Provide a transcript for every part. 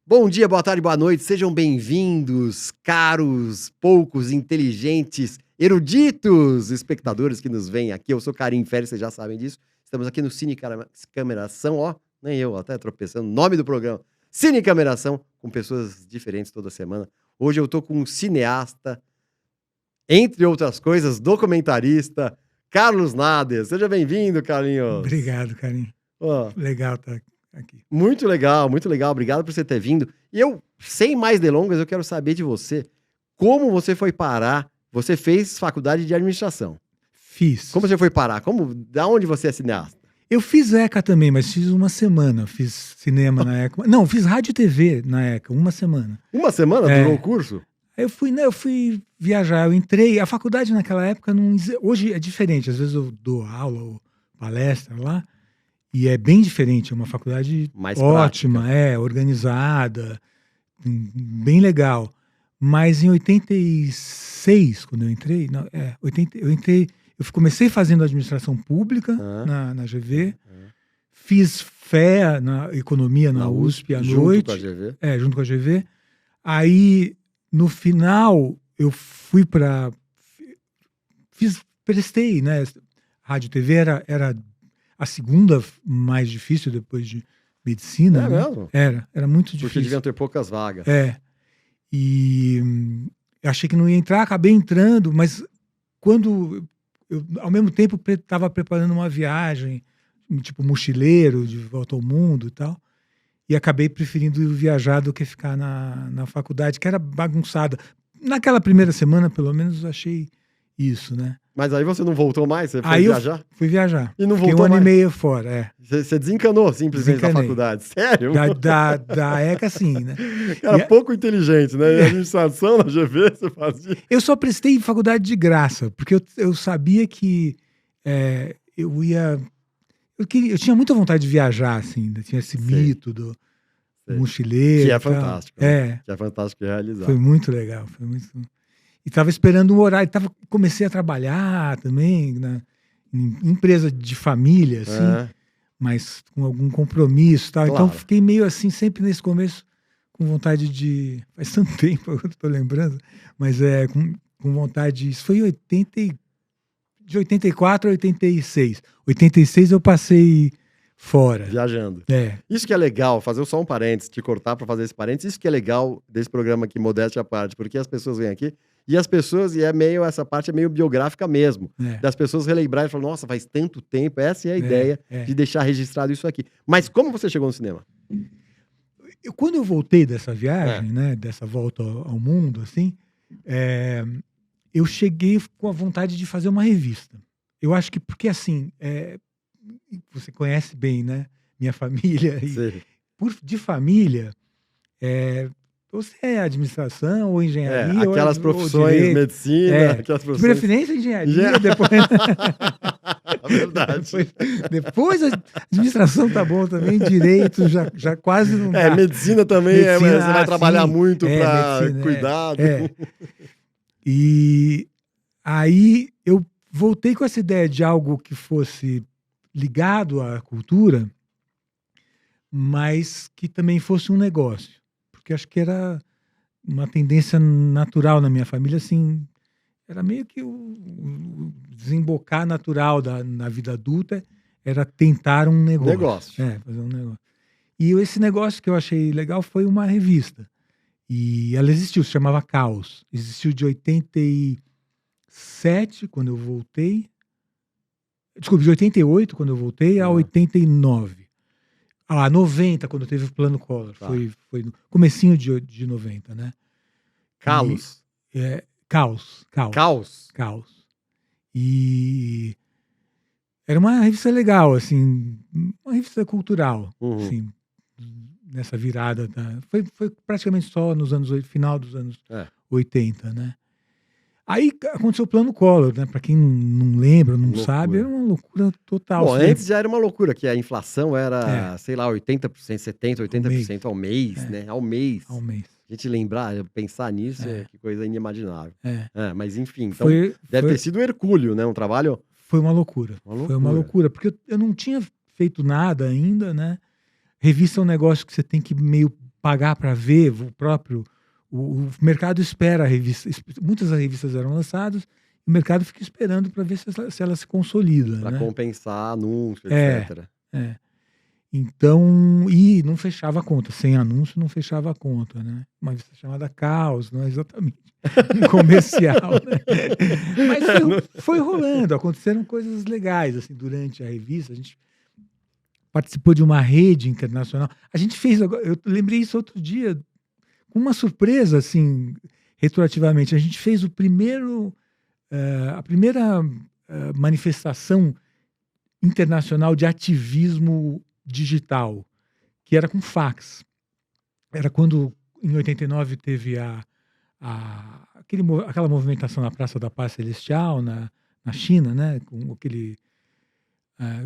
Bom dia, boa tarde, boa noite, sejam bem-vindos, caros, poucos, inteligentes, eruditos espectadores que nos veem aqui. Eu sou Karim Ferri, vocês já sabem disso. Estamos aqui no Cine Cameração, ó, nem eu, até tropeçando, nome do programa, Cine Cameração, com pessoas diferentes toda semana. Hoje eu tô com um cineasta, entre outras coisas, documentarista, Carlos Nader. Seja bem-vindo, Carlinhos. Obrigado, Karim. Ó, Legal estar aqui. muito legal, obrigado por você ter vindo. E eu, sem mais delongas, eu quero saber de você, como você foi parar, você fez faculdade de administração. Fiz. Como você foi parar? Da onde você é cineasta? Eu fiz ECA também, mas fiz uma semana. Fiz cinema na ECA. Não, fiz rádio e TV na ECA, uma semana. Uma semana durou o curso? Aí eu fui viajar, eu entrei. A faculdade naquela época, hoje é diferente. Às vezes eu dou aula ou palestra lá, e é bem diferente. É uma faculdade Mais ótima, prática. Organizada, bem legal. Mas em 86, quando eu entrei, eu comecei fazendo administração pública na GV, fiz FE na economia na USP à noite. Junto com a GV? Junto com a GV. Aí, no final, eu fui para... Prestei, né? Rádio e TV era a segunda mais difícil depois de medicina. É né? mesmo? Era muito difícil. Porque deviam ter poucas vagas. E eu achei que não ia entrar, acabei entrando, mas quando eu ao mesmo tempo estava preparando uma viagem, tipo mochileiro, de volta ao mundo e tal, e acabei preferindo viajar do que ficar na faculdade, que era bagunçada. Naquela primeira semana, pelo menos, eu achei isso, né? Mas aí você não voltou mais? Você foi viajar? Fui viajar. E não Fiquei voltou um ano mais? e meio fora, Você desencanou simplesmente da faculdade? Sério? Da ECA, sim, né? Era pouco inteligente, né? E a administração na GV você fazia. Eu só prestei faculdade de graça, porque eu sabia que eu ia... Eu tinha muita vontade de viajar, assim, tinha esse mito do mochileiro. Que é fantástico. Né? Que é fantástico de realizar. Foi muito legal. E estava esperando um horário. Comecei a trabalhar também em empresa de família, assim, mas com algum compromisso e tal. Claro. Então fiquei meio assim, sempre nesse começo, com vontade de... Faz tanto tempo que eu estou lembrando, mas com vontade... Isso foi de 84 a 86. 86 eu passei fora. Viajando. Isso que é legal, fazer só um parênteses, te cortar para fazer esse parênteses, isso que é legal desse programa aqui, modéstia à parte, porque as pessoas vêm aqui e essa parte é meio biográfica mesmo, das pessoas relembrarem e falar, nossa, faz tanto tempo, essa é a ideia de deixar registrado isso aqui. Mas como você chegou no cinema? Quando eu voltei dessa viagem, né, dessa volta ao mundo, assim, eu cheguei com a vontade de fazer uma revista. Eu acho que, porque assim, você conhece bem, né, minha família, de família, você é administração ou engenharia, aquelas profissões, direito, medicina, aquelas profissões. De preferência engenharia, depois... Verdade. Depois a administração tá bom também, direito já quase não dá. Medicina também, você vai trabalhar muito para cuidado. E aí eu voltei com essa ideia de algo que fosse ligado à cultura, mas que também fosse um negócio. Porque acho que era uma tendência natural na minha família, assim, era meio que o desembocar natural na vida adulta, era tentar um negócio. Fazer um negócio. E esse negócio que eu achei legal foi uma revista. E ela existiu, se chamava Caos. Existiu de 87, quando eu voltei. Desculpe, de 88, quando eu voltei, a 89. 90, quando teve o Plano Collor. Foi no comecinho de 90, né? Caos. Caos. E era uma revista legal, assim, uma revista cultural, assim, nessa virada. Foi praticamente só nos final dos anos 80, né? Aí aconteceu o Plano Collor, né? Para quem não lembra, não sabe, era uma loucura total. Bom, antes já era uma loucura, que a inflação era, sei lá, 80%, 70%, 80% ao mês, né? Ao mês. A gente pensar nisso, que coisa inimaginável. Mas enfim, então deve ter sido hercúleo, né? Um trabalho... Foi uma loucura. Foi uma loucura, porque eu não tinha feito nada ainda, né? Revista é um negócio que você tem que meio pagar para ver o próprio... O mercado espera a revista. Muitas das revistas eram lançadas, o mercado fica esperando para ver se ela se consolida. Para né? compensar anúncio, É. etc. Então, e não fechava a conta. Sem anúncio, não fechava a conta, né? Uma revista chamada Caos, não é exatamente um comercial, né? Mas foi rolando, aconteceram coisas legais, assim, durante a revista. A gente participou de uma rede internacional. A gente fez, eu lembrei isso outro dia, com uma surpresa, assim, retroativamente. A gente fez a primeira manifestação internacional de ativismo digital, que era com fax. Era quando, em 89, teve aquela movimentação na Praça da Paz Celestial, na China, né? Com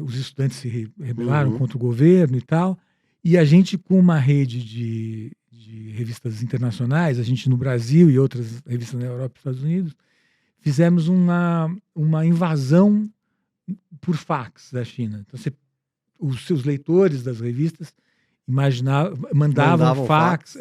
os estudantes se rebelaram contra o governo e tal. E a gente, com uma rede de revistas internacionais, a gente no Brasil e outras revistas na Europa e Estados Unidos, fizemos uma invasão por fax da China. Então, os seus leitores das revistas mandavam fax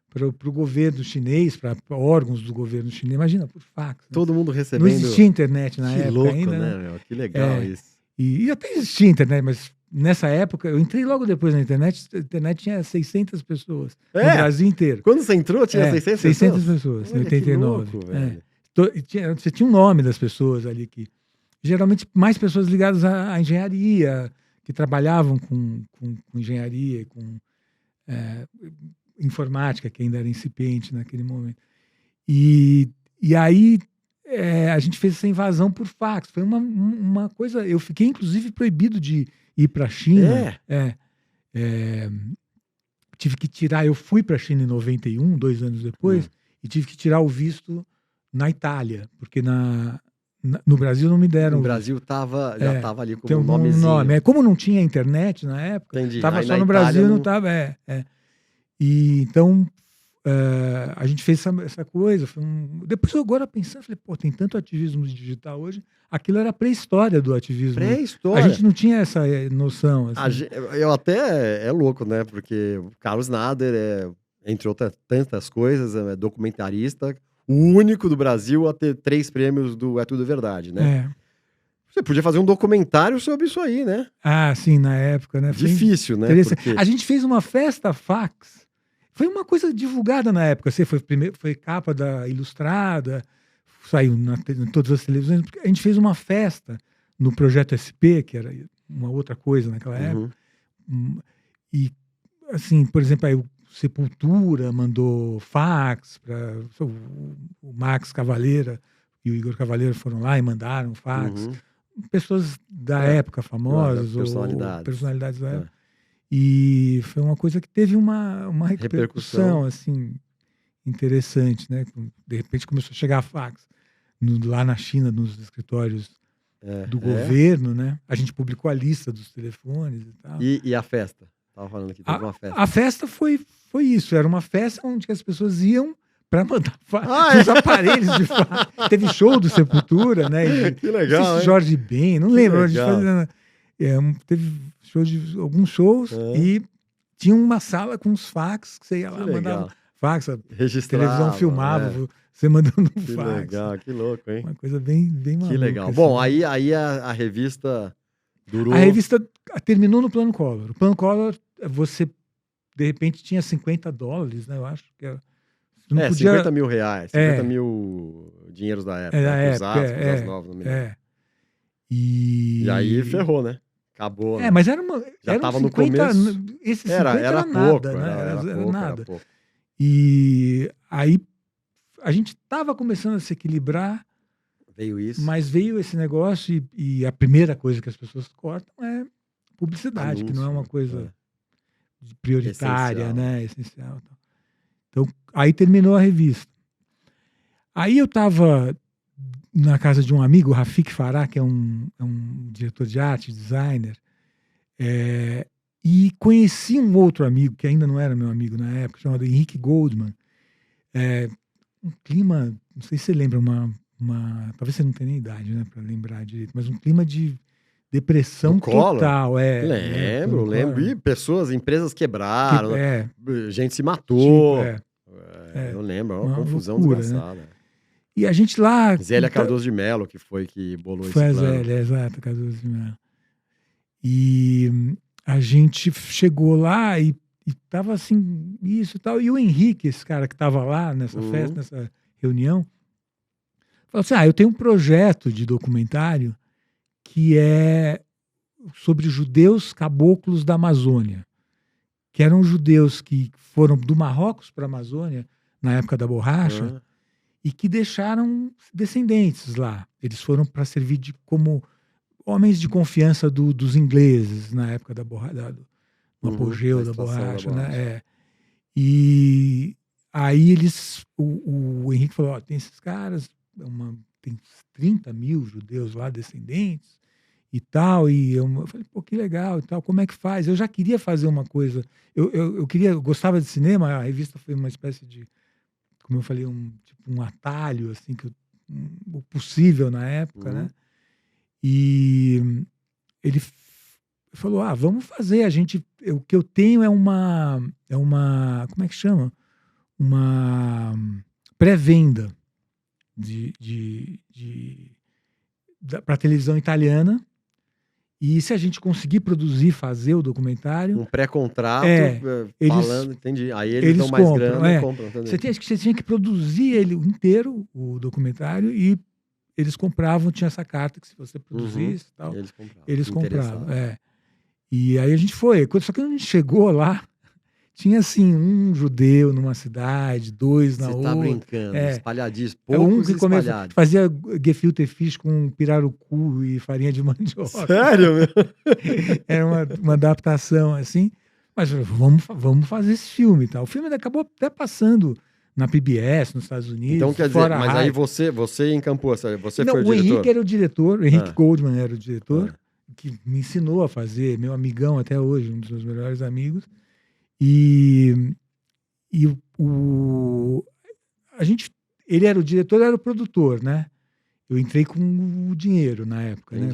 para o governo chinês, para órgãos do governo chinês. Imagina, por fax. Todo mundo recebendo. Não existia internet na época louco, ainda. Né, meu? Que legal isso. E até existia internet, mas nessa época, eu entrei logo depois na internet, a internet tinha 600 pessoas no Brasil inteiro. Quando você entrou, tinha 600 pessoas, Olha, em 89. Que louco, velho. Você tinha um nome das pessoas ali que... Geralmente, mais pessoas ligadas à engenharia, que trabalhavam com engenharia, com informática, que ainda era incipiente naquele momento. E aí a gente fez essa invasão por fax. Foi uma coisa... Eu fiquei, inclusive, proibido de ir para a China. Tive que tirar... Eu fui para a China em 91, 2 anos depois, e tive que tirar o visto na Itália, porque no Brasil não me deram. No Brasil já estava ali como um nomezinho. Como não tinha internet na época, estava só no Brasil, não estava. E então a gente fez essa coisa. Depois, agora pensando, falei, pô, tem tanto ativismo digital hoje. Aquilo era a pré-história do ativismo. Pré-história. A gente não tinha essa noção. Assim. Eu até é louco, né? Porque o Carlos Nader entre outras tantas coisas, é documentarista. O único do Brasil a ter 3 prêmios do É Tudo Verdade, né? Você podia fazer um documentário sobre isso aí, né? Ah, sim, na época, né? Difícil, né? Porque... A gente fez uma festa fax. Foi uma coisa divulgada na época. Foi capa da Ilustrada, saiu em todas as televisões. A gente fez uma festa no Projeto SP, que era uma outra coisa naquela época. E, assim, por exemplo, aí Sepultura mandou fax para o Max Cavaleira e o Igor Cavaleira foram lá e mandaram fax. Pessoas da época famosas, ou personalidades da época. E foi uma coisa que teve uma repercussão assim, interessante, né? De repente começou a chegar fax lá na China, nos escritórios do governo, né? A gente publicou a lista dos telefones e tal. E a festa? Tava falando aqui, teve uma festa. A festa foi isso, era uma festa onde as pessoas iam para mandar os aparelhos de fax. Teve show do Sepultura, né? Que legal, hein? Jorge Ben, não lembro. A gente fazia, teve alguns shows e tinha uma sala com uns fax que você ia lá, mandava fax, a televisão filmava, você mandando um fax. Que legal, que louco, hein? Uma coisa bem maluca. Que legal. Assim. Bom, aí a revista durou... A revista terminou no Plano Collor. O Plano Collor, você, de repente, tinha $50, né? Eu acho que era... Não podia... 50 mil reais, 50 mil dinheiros da época, usados novos, não me lembro. E aí ferrou, né? Acabou. Né? Mas já estava no começo. Esses era pouco, nada, né? Era nada. Pouco. E aí a gente estava começando a se equilibrar. Veio isso. Mas veio esse negócio e a primeira coisa que as pessoas cortam é publicidade, anúncio, que não é uma coisa prioritária, essencial. Né? Essencial. Então, aí terminou a revista. Aí eu estava na casa de um amigo, o Rafik Farah, que é um diretor de arte, designer, e conheci um outro amigo, que ainda não era meu amigo na época, chamado Henrique Goldman. Um clima, não sei se você lembra, talvez você não tenha nem idade, né, para lembrar direito, mas um clima de depressão Do Collor? total. Lembro, foi no lembro. Collor. E pessoas, empresas quebraram, gente se tipo, matou. é, Eu lembro, é uma uma confusão loucura, né? desgraçada. E a gente lá... Zélia Cardoso de Mello, que foi que bolou Foi esse a plano. Zélia, exato, Cardoso de Mello. E a gente chegou lá e tava assim, isso e tal. E o Henrique, esse cara que tava lá nessa festa, nessa reunião, falou assim, eu tenho um projeto de documentário que é sobre judeus caboclos da Amazônia, que eram judeus que foram do Marrocos para a Amazônia na época da borracha e que deixaram descendentes lá. Eles foram para servir como homens de confiança dos ingleses na época da borracha, no apogeu da borracha, né? E aí o Henrique falou, tem esses caras, tem 30 mil judeus lá, descendentes e tal, e eu falei, pô, que legal e tal, como é que faz? Eu já queria fazer uma coisa, eu gostava de cinema, a revista foi uma espécie de, como eu falei, um atalho, assim, o possível na época, né? E ele falou, vamos fazer, o que eu tenho é uma, como é que chama? Uma pré-venda para televisão italiana, e se a gente conseguir fazer o documentário... Um pré-contrato, falando, entendi. Aí eles dão mais compram, grana e compram também. Você tinha que produzir ele inteiro, o documentário, e eles compravam, tinha essa carta que se você produzisse e tal, eles compravam. E aí a gente foi. Só que quando a gente chegou lá, tinha assim, um judeu numa cidade, 2 na outra. Você tá brincando, espalhadíssimo, poucos espalhados. Fazia gefilte fish com pirarucu e farinha de mandioca. Sério, meu? Era uma adaptação assim. Mas vamos fazer esse filme e tal. O filme acabou até passando na PBS, nos Estados Unidos. Então quer dizer, mas aí você encampou, você foi o diretor? O Henrique era o diretor, o Henrique Goldman era o diretor, que me ensinou a fazer, meu amigão até hoje, um dos meus melhores amigos. Ele era o diretor, era o produtor, né? Eu entrei com o dinheiro na época, né?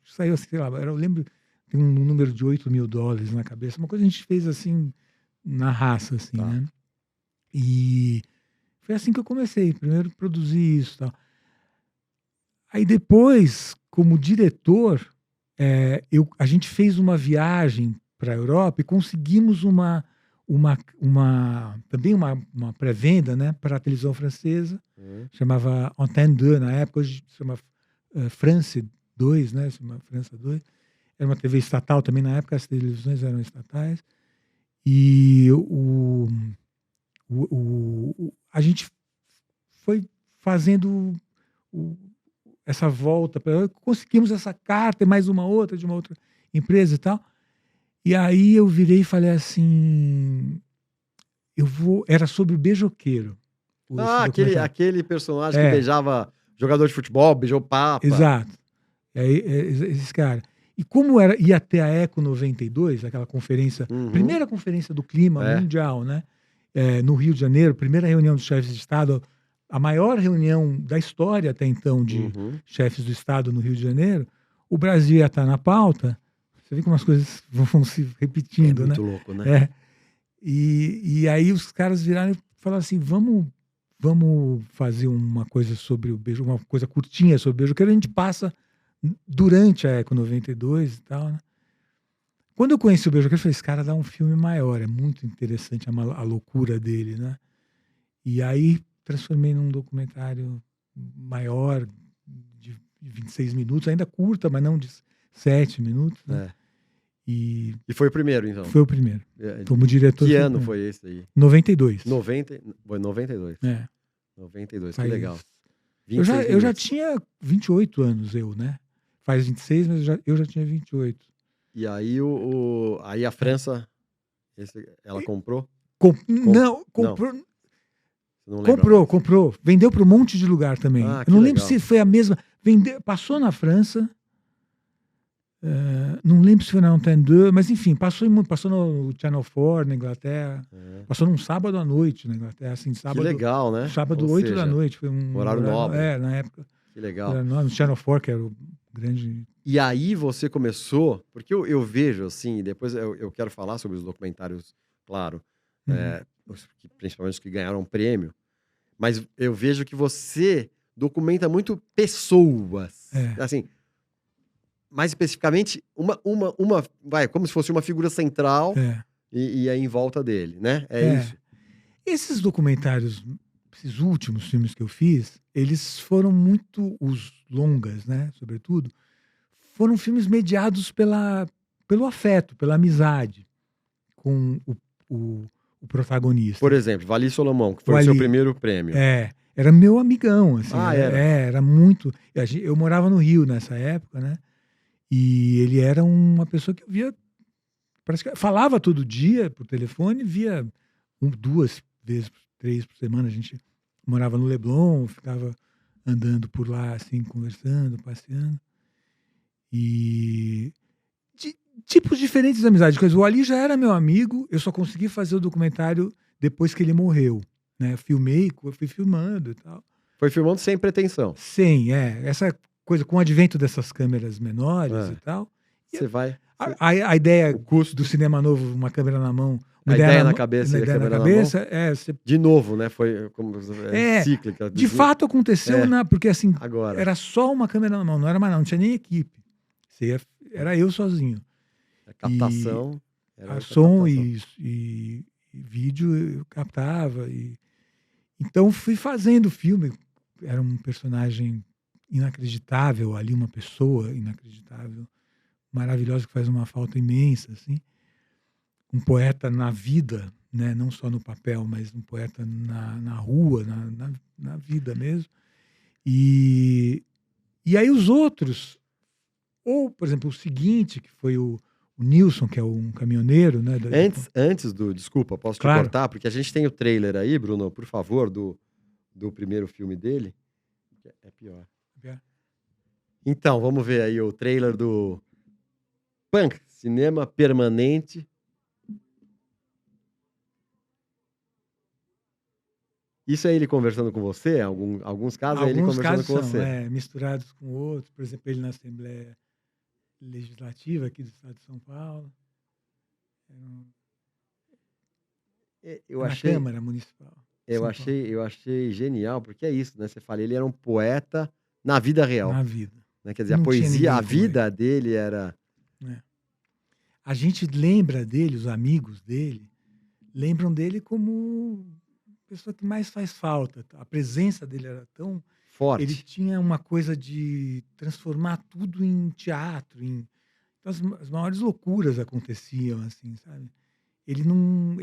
Saiu, sei lá, eu lembro, tem um número de $8 mil na cabeça, uma coisa que a gente fez assim, na raça, assim, né? E foi assim que eu comecei, primeiro produzir isso e tal. Aí depois, como diretor, a gente fez uma viagem para a Europa e conseguimos também uma pré-venda, né, para a televisão francesa, chamava Antenne 2 na época, hoje se chama France 2, né, se chama França 2. Era uma TV estatal também na época, as televisões eram estatais. E a gente foi fazendo essa volta, conseguimos essa carta e mais uma outra de uma outra empresa e tal. E aí eu virei e falei assim, era sobre o beijoqueiro. Aquele personagem que beijava jogador de futebol, beijou papa. Exato. Esse cara. E como ia ter a Eco 92, aquela conferência, primeira conferência do clima mundial, né? No Rio de Janeiro, primeira reunião dos chefes de Estado, a maior reunião da história até então de chefes do Estado no Rio de Janeiro, o Brasil ia estar na pauta. Você vê como as coisas vão se repetindo, né? Muito louco, né? E aí os caras viraram e falaram assim, vamos fazer uma coisa sobre o beijo, uma coisa curtinha sobre o beijoqueiro, a gente passa durante a Eco 92 e tal, né? Quando eu conheci o beijoqueiro, eu falei, esse cara dá um filme maior, é muito interessante a loucura dele, né? E aí transformei num documentário maior, de 26 minutos, ainda curta, mas não de 7 minutos, né? E foi o primeiro, então? Foi o primeiro. Como diretor. Que ano foi esse aí? 92. Foi 92? 92, que legal. Eu já tinha 28 anos, né? Faz 26, mas eu já tinha 28. E aí aí a França, ela comprou? Não, comprou. Não. Comprou. Vendeu para um monte de lugar também. Eu não lembro se foi a mesma. Passou na França. Não lembro se foi na Antenne 2, mas enfim, passou no Channel 4 na Inglaterra. Passou num sábado à noite na Inglaterra. Assim, sábado, que legal, né? Sábado, 8 da noite. Foi um horário nobre. Na época. Que legal. No Channel 4, que era o grande E aí você começou, porque eu vejo assim, depois eu quero falar sobre os documentários, claro, Uhum. principalmente os que ganharam prêmio, mas eu vejo que você documenta muito pessoas, É, assim, mais especificamente, vai, como se fosse uma figura central é, e aí em volta dele, né? É é. isso. Esses documentários, esses últimos filmes que eu fiz, eles foram muito, os longas, né, sobretudo, foram filmes mediados pelo afeto, pela amizade com o, o Por protagonista. exemplo, Vali Solomão, que O foi o seu Ali, primeiro prêmio. era meu amigão, assim, Ah, era. era muito. Eu morava no Rio nessa época, né? E ele era uma pessoa que eu via, falava todo dia por telefone, via duas vezes, três por semana. A gente morava no Leblon, ficava andando por lá, assim, conversando, passeando. E de tipos diferentes de amizade. Coisa, o Ali já era meu amigo, eu só consegui fazer o documentário depois que ele morreu, né? Filmei, fui filmando e tal. Foi filmando sem pretensão. Sim, essa coisa com o advento dessas câmeras menores e É. tal. E Você vai. a ideia O custo, do cinema novo, uma câmera na mão, uma a ideia ideia na, na mão, cabeça uma e a ideia na câmera na mão. cabeça, você, De novo, né? Foi como cíclica. de fato aconteceu, É, porque assim, agora. era só uma câmera na mão, não era mais, não tinha nem equipe. Era eu sozinho. A E captação era a outra som captação. e vídeo eu captava. Então fui fazendo o filme. Era um personagem inacreditável ali, uma pessoa inacreditável, maravilhosa, que faz uma falta imensa, assim. Um poeta na vida, né? Não só no papel, mas um poeta na rua, na vida mesmo. E aí os outros, ou, por exemplo, o seguinte, que foi o Nilson, que é um caminhoneiro, né? Antes do. Desculpa, posso te Claro. cortar? Porque a gente tem o trailer aí, Bruno, por favor, do primeiro filme dele. É pior. Então, vamos ver aí o trailer do Punk, Cinema Permanente. Isso é ele conversando com você? Alguns casos é ele Alguns conversando casos com são, você. misturados com outros. Por exemplo, ele na Assembleia Legislativa aqui do Estado de São Paulo. Eu Na achei, Câmara Municipal de eu São Paulo. achei, eu achei genial, porque é isso, né? Você fala, ele era um poeta na vida real. Na vida. Né? Quer dizer, a Não tinha poesia, ninguém a como ele. vida dele era. Né? A gente lembra dele, os amigos dele, lembram dele como a pessoa que mais faz falta. A presença dele era tão... Forte. Ele tinha uma coisa de transformar tudo em teatro. Então, as maiores loucuras aconteciam, assim, sabe? Ele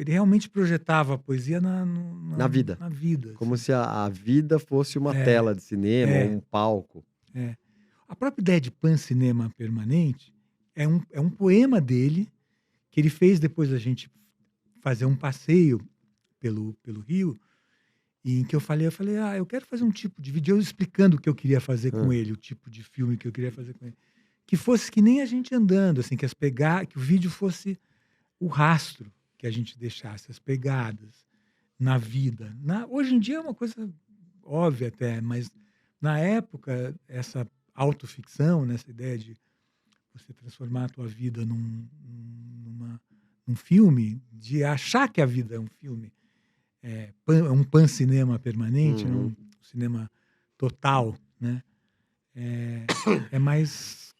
realmente projetava a poesia Na vida. na vida. Como assim. se a vida fosse uma tela de cinema ou um palco. A própria ideia de pancinema permanente é um poema dele que ele fez depois da gente fazer um passeio pelo Rio, e em que eu falei, eu quero fazer um tipo de vídeo, eu explicando o que eu queria fazer com ele, o tipo de filme que eu queria fazer com ele. Que fosse que nem a gente andando, assim, que o vídeo fosse o rastro que a gente deixasse, as pegadas na vida. Hoje em dia é uma coisa óbvia até, mas na época, essa autoficção, nessa ideia de você transformar a tua vida num filme, de achar que a vida é um filme, é um pan-cinema permanente, Uhum. um cinema total, né? É mais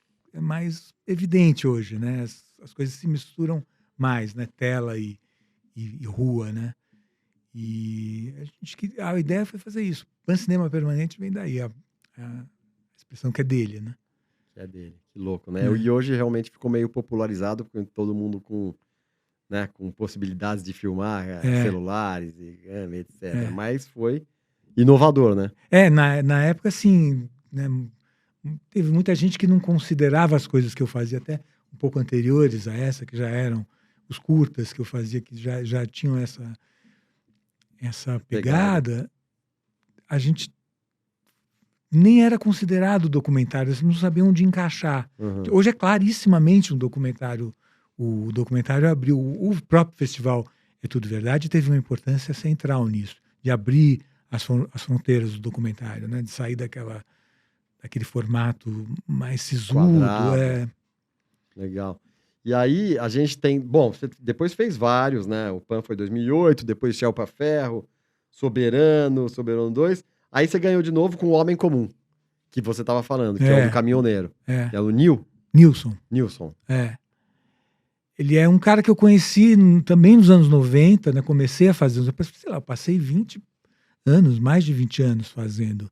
evidente hoje, né? As coisas se misturam mais, né? Tela e rua, né? E a ideia foi fazer isso. Pan-cinema permanente vem daí, a expressão que é dele, né? Que é dele. Que louco, né? E hoje realmente ficou meio popularizado, porque todo mundo com possibilidades de filmar celulares e etc. Mas foi inovador, né? Na época, assim, né, teve muita gente que não considerava as coisas que eu fazia, até um pouco anteriores a essa, que já eram os curtas que eu fazia, que já tinham essa pegada. A gente nem era considerado documentário, eles não sabiam onde encaixar. Uhum. Hoje é clarissimamente um documentário. O documentário abriu, o próprio festival É Tudo Verdade teve uma importância central nisso, de abrir as fronteiras do documentário, né? De sair daquele formato mais sisudo. Quadrado. Legal. E aí a gente tem... Bom, você depois fez vários, né? O Pan foi 2008, depois Shell pra Ferro, Soberano 2. Aí você ganhou de novo com O Homem Comum, que você tava falando, que é o do caminhoneiro. É o Nilson. Ele é um cara que eu conheci também nos anos 90, né? Comecei a fazer, sei lá, eu passei 20 anos, mais de 20 anos fazendo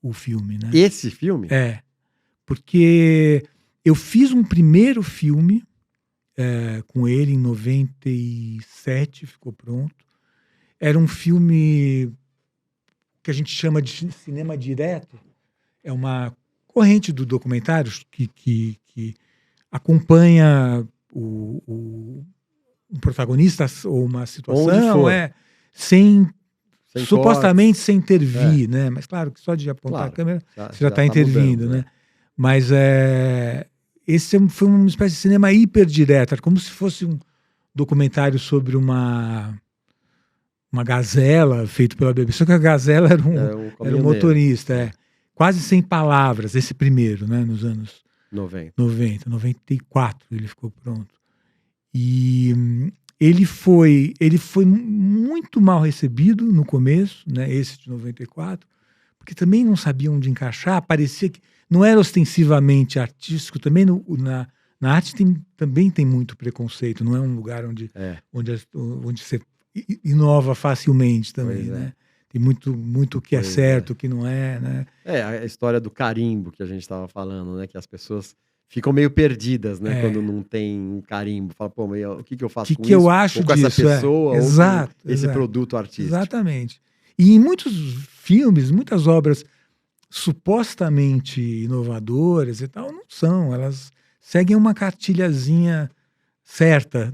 o filme, né? Esse filme? Porque eu fiz um primeiro filme com ele em 97, ficou pronto. Era um filme que a gente chama de cinema direto. É uma corrente do documentário que acompanha um protagonista ou uma situação sem supostamente sem intervir, né? Mas claro que só de apontar a câmera você já está intervindo, né? Mas esse foi uma espécie de cinema hiper direto, como se fosse um documentário sobre uma gazela feito pela BBC, só que a gazela era um motorista, quase sem palavras, esse primeiro, né? Nos anos 94 ele ficou pronto. E ele foi muito mal recebido no começo, né? Esse de 94, porque também não sabiam onde encaixar, parecia que não era ostensivamente artístico, também na arte também tem muito preconceito, não é um lugar onde você inova facilmente também, né? Tem muito que é certo, que não é, né? A história do carimbo que a gente estava falando, né? Que as pessoas ficam meio perdidas, né? Quando não tem um carimbo. Fala, pô, mas o que eu faço com isso? Eu acho ou com disso, essa pessoa, exato, ou com esse produto artístico. Exatamente. E em muitos filmes, muitas obras supostamente inovadoras e tal, não são. Elas seguem uma cartilhazinha certa,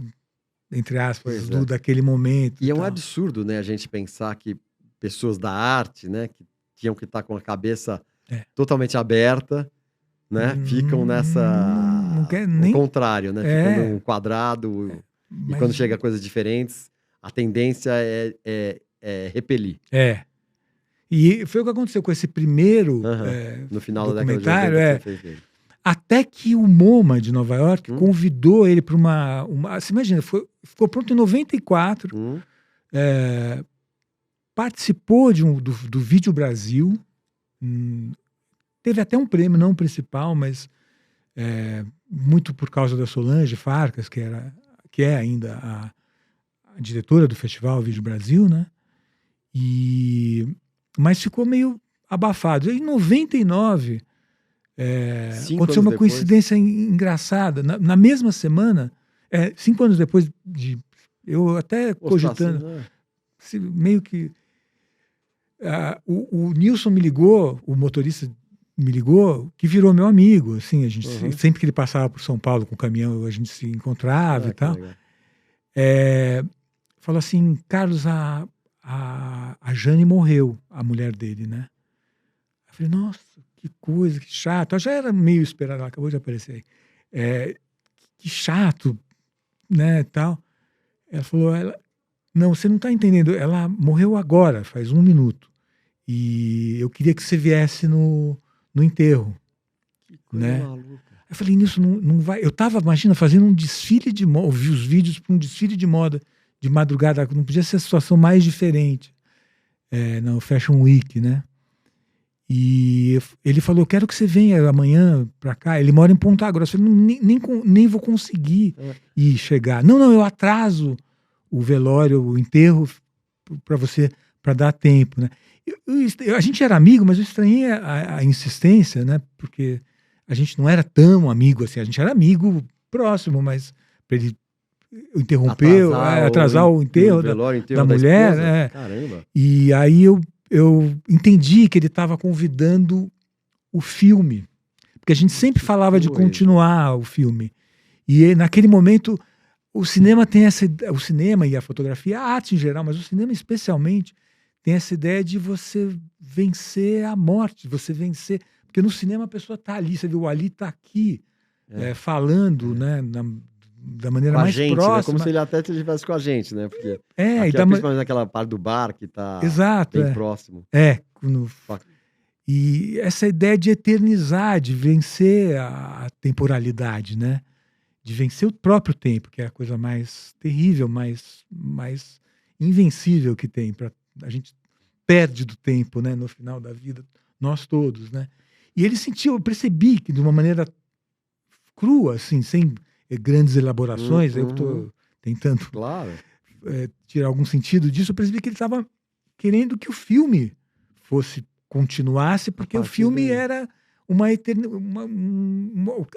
entre aspas, daquele momento. E é um absurdo, né? A gente pensar que pessoas da arte, né? Que tinham que estar com a cabeça totalmente aberta, né? Ficam nessa... Não quer nem... O contrário, né? Ficam num quadrado. E quando chega a coisas diferentes, a tendência é repelir. E foi o que aconteceu com esse primeiro no final documentário. Da década de 80, até que o MoMA de Nova York convidou ele para uma... Você imagina, ficou pronto em 94, participou do Vídeo Brasil, teve até um prêmio, não principal, mas muito por causa da Solange Farcas, que é ainda a diretora do Festival Vídeo Brasil, né? Mas ficou meio abafado. Em 99, aconteceu uma coincidência engraçada. Na mesma semana, 5 anos depois eu até cogitando, meio que... o Nilson me ligou, o motorista me ligou, que virou meu amigo. Assim, a gente, sempre que ele passava por São Paulo com o caminhão, a gente se encontrava e tal. Falou assim, Carlos, a Jane morreu, a mulher dele, né? Eu falei, nossa, que coisa, que chato. Eu já era meio esperado, ela acabou de aparecer aí. Que chato, né, tal. Ela falou, não, você não está entendendo, ela morreu agora, faz 1 minuto. E eu queria que você viesse no enterro. Que coisa né? maluca. Eu falei, nisso não vai... Eu tava, imagina, fazendo um desfile de moda, ouvi os vídeos para um desfile de moda de madrugada, não podia ser a situação mais diferente. No Fashion Week, né? E ele falou, quero que você venha amanhã pra cá. Ele mora em Ponta Grossa. Eu falei, nem vou conseguir ir chegar. Não, eu atraso o velório, o enterro para você, para dar tempo, né? A gente era amigo, mas eu estranhei a insistência, né? Porque a gente não era tão amigo assim. A gente era amigo próximo, mas para ele interromper, atrasar o enterro da mulher. Caramba. E aí eu entendi que ele estava convidando o filme, porque a gente sempre falava de continuar o filme. E naquele momento o cinema tem o cinema e a fotografia, a arte em geral, mas o cinema especialmente tem essa ideia de você vencer a morte, você vencer, porque no cinema a pessoa está ali, você vê o Ali está aqui falando, né, da maneira mais gente, próxima. Né? Como se ele até estivesse com a gente, né? Porque aqui então, principalmente naquela parte do bar que está bem próximo. E essa ideia de eternizar, de vencer a temporalidade, né? De vencer o próprio tempo, que é a coisa mais terrível, mais invencível que tem. A gente perde do tempo, né? No final da vida, nós todos, né? E ele sentiu, eu percebi que de uma maneira crua, assim, sem grandes elaborações, eu estou tentando Claro. tirar algum sentido disso, eu percebi que ele estava querendo que o filme continuasse, porque o filme daí. era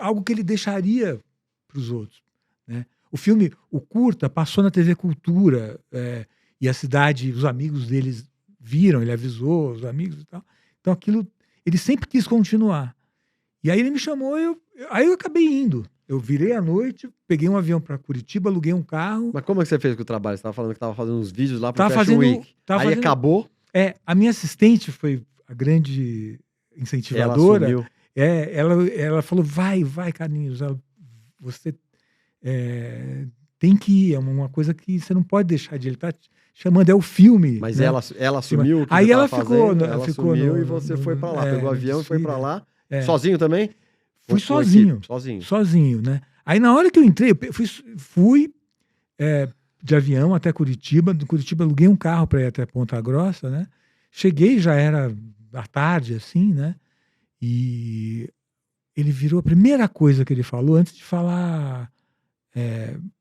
algo que ele deixaria para os outros, né? O filme, o curta, passou na TV Cultura, e a cidade, os amigos deles viram, ele avisou os amigos e tal. Então aquilo, ele sempre quis continuar. E aí ele me chamou, aí eu acabei indo. Eu virei à noite, peguei um avião para Curitiba, aluguei um carro. Mas como é que você fez com o trabalho? Você estava falando que estava fazendo uns vídeos lá para o Tava Fashion fazendo- Week. tava Aí fazendo- acabou, A minha assistente foi a grande ela incentivadora. assumiu. Ela falou, vai, Carlinhos, você tem que ir, é uma coisa que você não pode deixar de... Ele tá te chamando, é o filme. Mas né? ela assumiu o que Aí você ela estava ficou, fazendo, ela ela ficou assumiu no- e você no- foi para lá. é, Pegou o no avião e foi para desfile. lá. É. Sozinho também? Fui Ou com a sozinho. equipe? Sozinho. Sozinho, né? Aí na hora que eu entrei, eu fui de avião até Curitiba. De Curitiba aluguei um carro para ir até Ponta Grossa, né? Cheguei, já era à tarde, assim, né? E ele virou, a primeira coisa que ele falou, antes de falar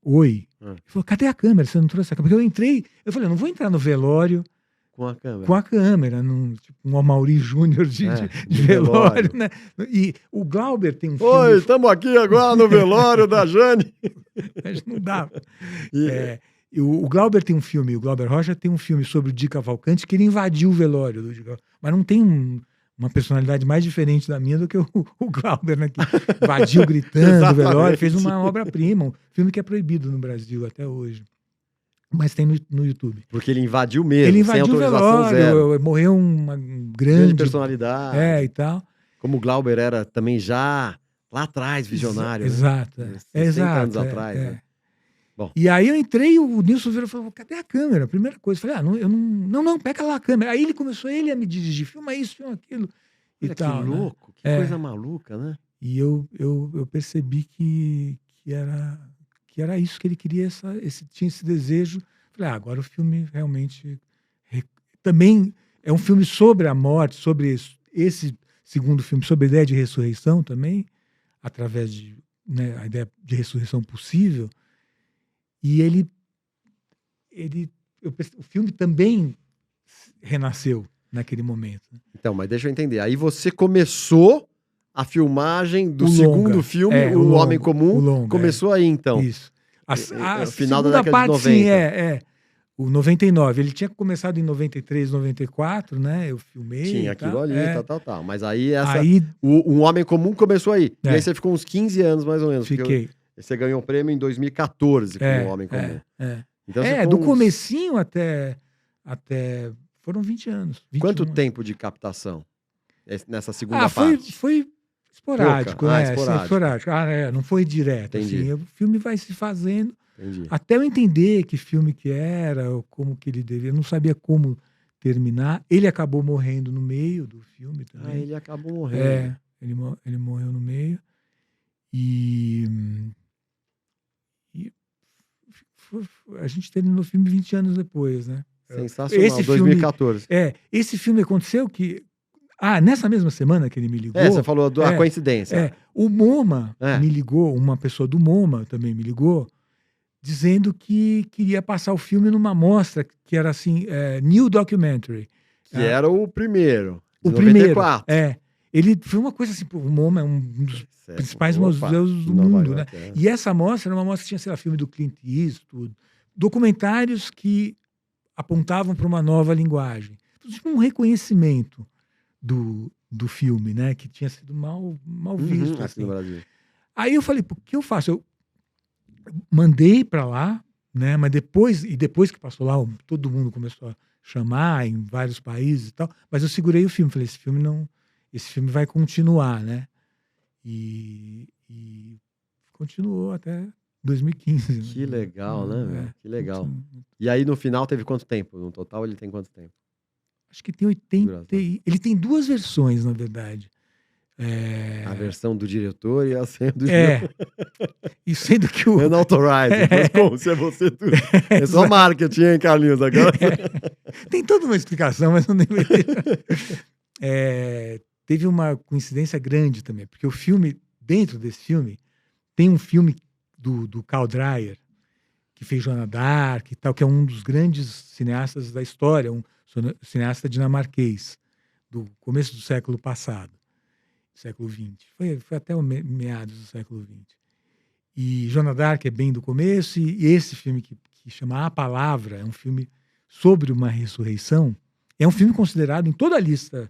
oi, ele falou, cadê a câmera? Você não trouxe a câmera? Porque eu entrei, eu falei, eu não vou entrar no velório Com a câmera. com a câmera, tipo um Amaury Júnior de velório, né? E o Glauber tem um filme... Oi, estamos aqui agora no velório da Jane. Mas não dá. O Glauber tem um filme, o Glauber Rocha tem um filme sobre o Di Cavalcanti, que ele invadiu o velório do Di Cavalcanti. Mas não tem uma personalidade mais diferente da minha do que o Glauber, né? Que invadiu gritando o velório, fez uma obra-prima, um filme que é proibido no Brasil até hoje. Mas tem no YouTube. Porque ele invadiu mesmo, Ele sem invadiu o autorização zero. velório, morreu uma Grande personalidade. E tal. Como o Glauber era também já lá atrás, visionário. Exato. Né? 60 anos atrás, né? Bom. E aí eu entrei, o Nilson virou e falou, cadê a câmera? Primeira coisa. Eu falei, não, pega lá a câmera. Aí ele começou a me dirigir, filma isso, filma aquilo. Olha, e tal, que louco, né? Que coisa maluca, né? E eu percebi que era isso que ele queria, tinha esse desejo. Falei, agora o filme realmente também é um filme sobre a morte, sobre esse segundo filme, sobre a ideia de ressurreição também, através de a ideia de ressurreição possível. E o filme também renasceu naquele momento. Então, mas deixa eu entender. Aí você começou a filmagem do segundo filme, O Homem Comum, começou aí, então. Isso. A final da década parte, de 90. Sim, o 99. Ele tinha começado em 93, 94, né? Eu filmei. Tinha aquilo ali, tal. Mas aí o Homem Comum começou aí. E aí você ficou uns 15 anos, mais ou menos. Fiquei. Você ganhou o prêmio em 2014 com o Homem Comum. Então, do comecinho até... Foram 20 anos. 21 Quanto tempo de captação nessa segunda parte? Foi esporádico, esporádico. Não foi direto. Entendi. Assim, o filme vai se fazendo. Entendi. Até eu entender que filme que era, ou como que ele devia. Eu não sabia como terminar. Ele acabou morrendo no meio do filme também. Ele acabou morrendo. Ele morreu no meio. E a gente terminou o filme 20 anos depois, né? Sensacional, 2014. Esse filme aconteceu que... nessa mesma semana que ele me ligou... Você falou da coincidência. O MoMA me ligou, uma pessoa do MoMA também me ligou, dizendo que queria passar o filme numa mostra que era assim, New Documentary. Que era o primeiro, o 94. Primeiro, ele foi uma coisa assim, o MoMA é um dos principais museus do mundo, né? E essa mostra era uma mostra que tinha, sei lá, filme do Clint Eastwood, documentários que apontavam para uma nova linguagem. Tipo um reconhecimento do filme, né? Que tinha sido mal visto. Assim. No Brasil. Aí eu falei, o que eu faço? Eu mandei para lá, né? Mas depois que passou lá, todo mundo começou a chamar em vários países e tal. Mas eu segurei o filme, falei, esse filme vai continuar, né? E continuou até 2015. Que legal, né? Que legal. E aí no final teve quanto tempo? No total ele tem quanto tempo? Acho que tem 80. Ele tem 2 versões, na verdade. A versão do diretor e a senha do diretor. E sendo que o... Unauthorized, mas como se é você tudo. É só marketing, hein, Carlinhos? Agora... Tem toda uma explicação, mas não deveria. Teve uma coincidência grande também, porque o filme, dentro desse filme, tem um filme do Carl Dreyer, que fez Joana d'Arc e tal, que é um dos grandes cineastas da história, um cineasta dinamarquês, do começo do século passado, século XX. Foi até o meados do século XX. E Joana d'Arc é bem do começo, e esse filme que chama A Palavra, é um filme sobre uma ressurreição, é um filme considerado em toda a lista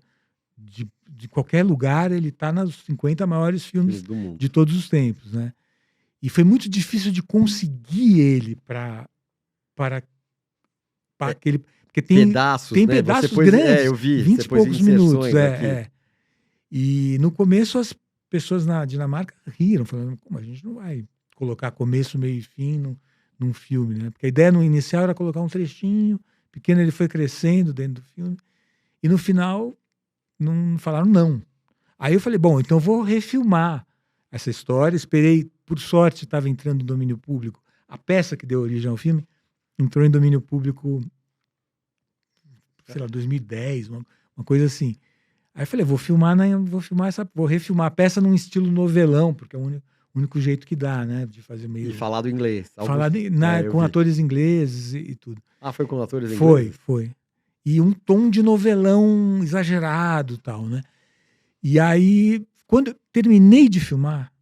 de qualquer lugar, ele está nos 50 maiores filmes do mundo de todos os tempos, né? E foi muito difícil de conseguir ele para aquele, porque tem pedaços, tem né? pedaços grandes, eu vi, 20 e poucos minutos, aqui. E no começo as pessoas na Dinamarca riram, falando, como a gente não vai colocar começo, meio e fim num filme, né? Porque a ideia no inicial era colocar um trechinho pequeno, ele foi crescendo dentro do filme, e no final não falaram não. Aí eu falei, bom, então eu vou refilmar essa história. Esperei, por sorte, estava entrando em domínio público. A peça que deu origem ao filme entrou em domínio público, sei lá, 2010, uma coisa assim. Aí eu falei, vou refilmar a peça num estilo novelão, porque é o único jeito que dá, né? De fazer meio... E falado inglês. Com atores ingleses e tudo. Ah, foi com atores ingleses? Foi. E um tom de novelão exagerado e tal, né? E aí, quando eu terminei de filmar,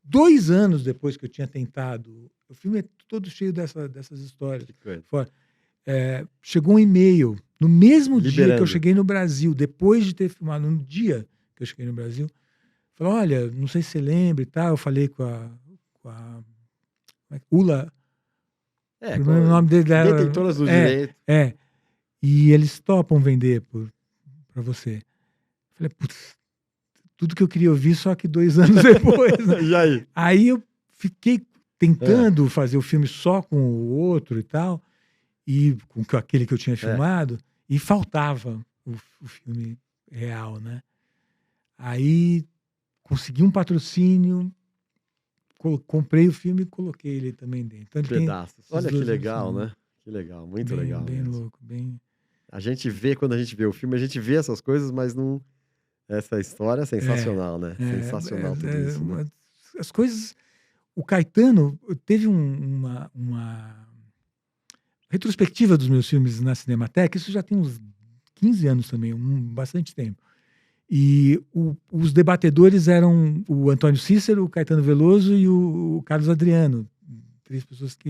2 anos depois que eu tinha tentado, o filme é todo cheio dessas histórias. Chegou um e-mail, no mesmo dia que eu cheguei no Brasil, depois de ter filmado, no dia que eu cheguei no Brasil, falou, olha, não sei se você lembra e tal, eu falei com a Ula, o nome dele, detentoras do direito. E eles topam vender para você. Falei, putz, tudo que eu queria ouvir, só que 2 anos depois. Né? E aí? Aí eu fiquei tentando fazer o filme só com o outro e tal, e com aquele que eu tinha filmado, e faltava o filme real, né? Aí consegui um patrocínio, comprei o filme e coloquei ele também dentro. Então, ele pedaços. Olha que legal, né? Que legal, muito legal. Bem louco, bem... A gente vê, quando a gente vê o filme, a gente vê essas coisas, mas não... Essa história é sensacional, né? Sensacional tudo isso, né? As coisas... O Caetano teve uma retrospectiva dos meus filmes na Cinemateca, isso já tem uns 15 anos também, bastante tempo. E os debatedores eram o Antônio Cícero, o Caetano Veloso e o Carlos Adriano. 3 pessoas que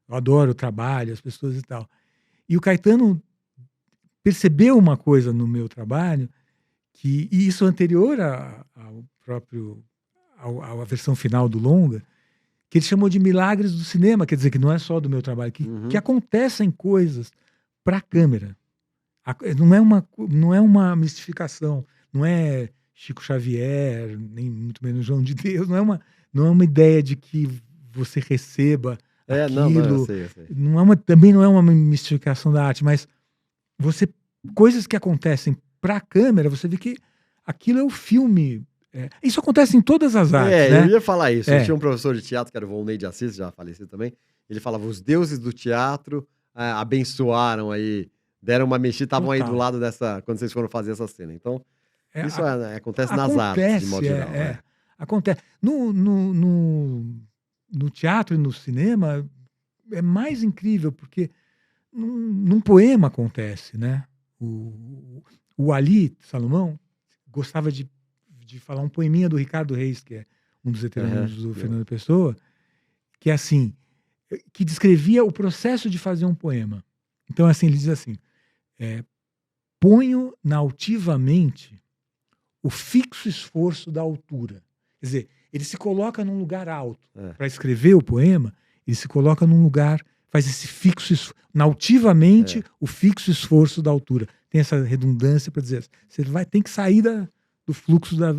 eu adoro o trabalho, as pessoas e tal. E o Caetano percebeu uma coisa no meu trabalho, e isso anterior ao próprio, à versão final do longa, que ele chamou de milagres do cinema, quer dizer, que não é só do meu trabalho, que acontecem coisas para a câmera. Não é uma mistificação, não é Chico Xavier, nem muito menos João de Deus, não é uma ideia de que você receba aquilo. Eu sei. Também não é uma mistificação da arte, mas coisas que acontecem para a câmera, você vê que aquilo é o filme. Isso acontece em todas as artes, né? Eu ia falar isso. Eu tinha um professor de teatro, que era o Volney de Assis, já falecido também. Ele falava, os deuses do teatro abençoaram aí, deram uma mexida, estavam aí do lado dessa, quando vocês foram fazer essa cena. Então, isso acontece nas artes, de modo geral. Acontece. No teatro e no cinema, é mais incrível, porque num poema acontece, né? O Ali Salomão gostava de falar um poeminha do Ricardo Reis, que é um dos veteranos do Fernando Pessoa, que é assim, que descrevia o processo de fazer um poema. Então, assim, ele diz assim, ponho na altiva mente o fixo esforço da altura. Quer dizer, ele se coloca num lugar alto. Para escrever o poema, ele se coloca num lugar, faz esse fixo esforço, na altiva mente, o fixo esforço da altura. Tem essa redundância para dizer, você tem que sair do fluxo da...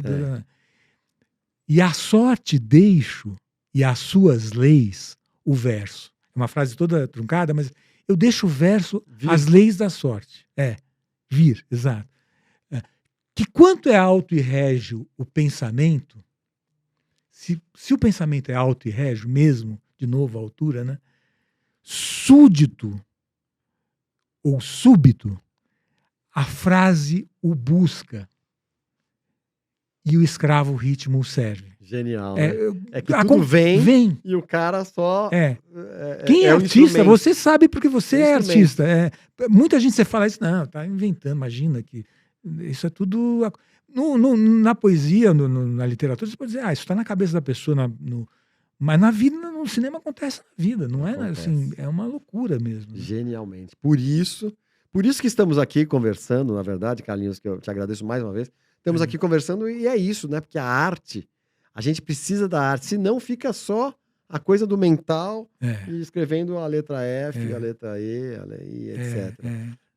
E a sorte deixo, e as suas leis, o verso. É uma frase toda truncada, mas eu deixo o verso, as leis da sorte. Vir, exato. Que quanto é alto e régio o pensamento, se o pensamento é alto e régio mesmo, de novo a altura, né? Súdito ou súbito, a frase o busca e o escravo ritmo o serve. Genial, né? É que a tudo con- vem e o cara só Quem é o artista, instrumento. você sabe porque você É o é instrumento. artista. Muita gente você fala isso, não, tá inventando, imagina que isso é tudo. Na poesia, na literatura, você pode dizer, isso está na cabeça da pessoa, mas na vida, no cinema acontece na vida, não é assim, é uma loucura mesmo. Né? Genialmente. Por isso que estamos aqui conversando, na verdade, Carlinhos, que eu te agradeço mais uma vez. Estamos aqui conversando e é isso, né? Porque a arte, a gente precisa da arte, senão fica só a coisa do mental e escrevendo a letra F, a letra E, etc.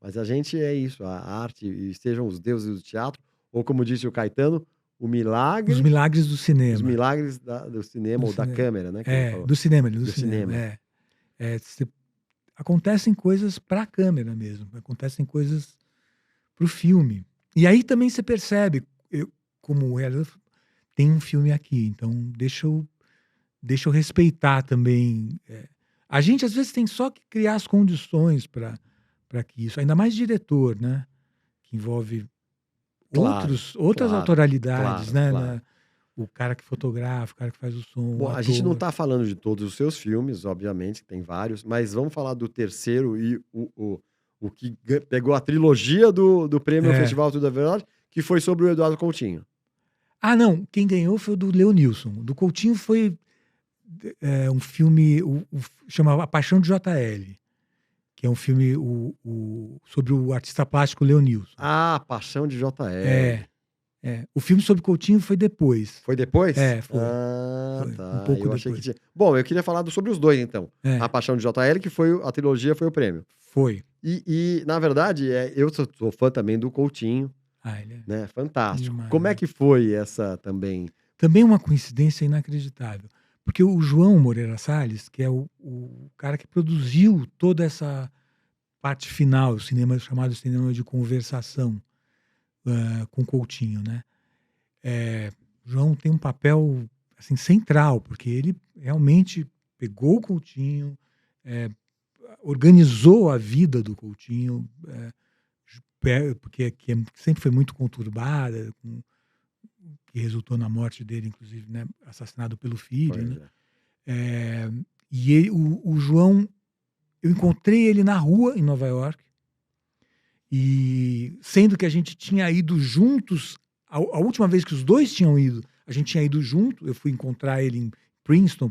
Mas a gente é isso, a arte, e sejam os deuses do teatro, ou como disse o Caetano, o milagre... Os milagres do cinema. Os milagres do cinema ou da câmera, né? Do cinema. Acontecem coisas para a câmera mesmo, acontecem coisas para o filme. E aí também você percebe, como tem um filme aqui, então deixa eu respeitar também. A gente às vezes tem só que criar as condições para que isso, ainda mais diretor, né? Que envolve outras autoralidades, né? Claro. O cara que fotografa, o cara que faz o som. Bom, a gente não está falando de todos os seus filmes, obviamente, tem vários, mas vamos falar do terceiro e o que pegou a trilogia do prêmio Festival Tudo é Verdade, que foi sobre o Eduardo Coutinho. Ah, não, quem ganhou foi o do Leonilson. Do Coutinho foi um filme chama A Paixão de JL, que é um filme sobre o artista plástico Leonilson. Ah, A Paixão de JL. O filme sobre Coutinho foi depois. Foi depois? Foi. Ah, foi tá. Um pouco eu achei que tinha... Bom, eu queria falar sobre os dois, então. A Paixão de JL, que foi a trilogia, foi o prêmio. Foi. E na verdade, eu sou fã também do Coutinho. Ele né? Fantástico. Demais, Como é que foi essa também? Também uma coincidência inacreditável. Porque o João Moreira Salles, que é o cara que produziu toda essa parte final, o cinema chamado cinema de conversação, com Coutinho, né? João tem um papel assim, central, porque ele realmente pegou o Coutinho, organizou a vida do Coutinho, porque sempre foi muito conturbada, que resultou na morte dele, inclusive, né? Assassinado pelo filho. Né? E o João, eu encontrei ele na rua em Nova York, e sendo que a gente tinha ido juntos, a última vez que os dois tinham ido, a gente tinha ido junto, eu fui encontrar ele em Princeton,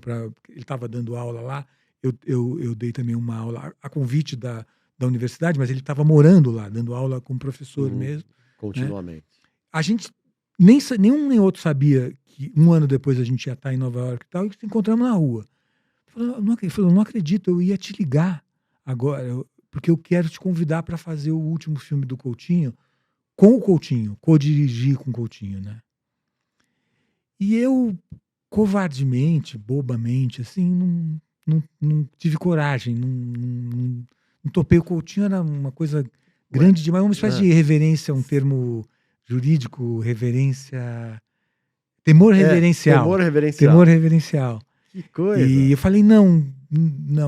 ele estava dando aula lá, eu dei também uma aula a convite da universidade, mas ele estava morando lá, dando aula como professor mesmo. Continuamente. Né? A gente, nenhum nem outro sabia que um ano depois a gente ia estar em Nova York e tal, e se encontramos na rua. Ele falou, não acredito, eu ia te ligar agora, porque eu quero te convidar para fazer o último filme do Coutinho com o Coutinho, co-dirigir com o Coutinho, né? E eu, covardemente, bobamente, assim, não tive coragem, não topei. O Coutinho era uma coisa grande demais, uma espécie de reverência, um termo jurídico, temor reverencial. Temor reverencial. Que coisa. E eu falei, não.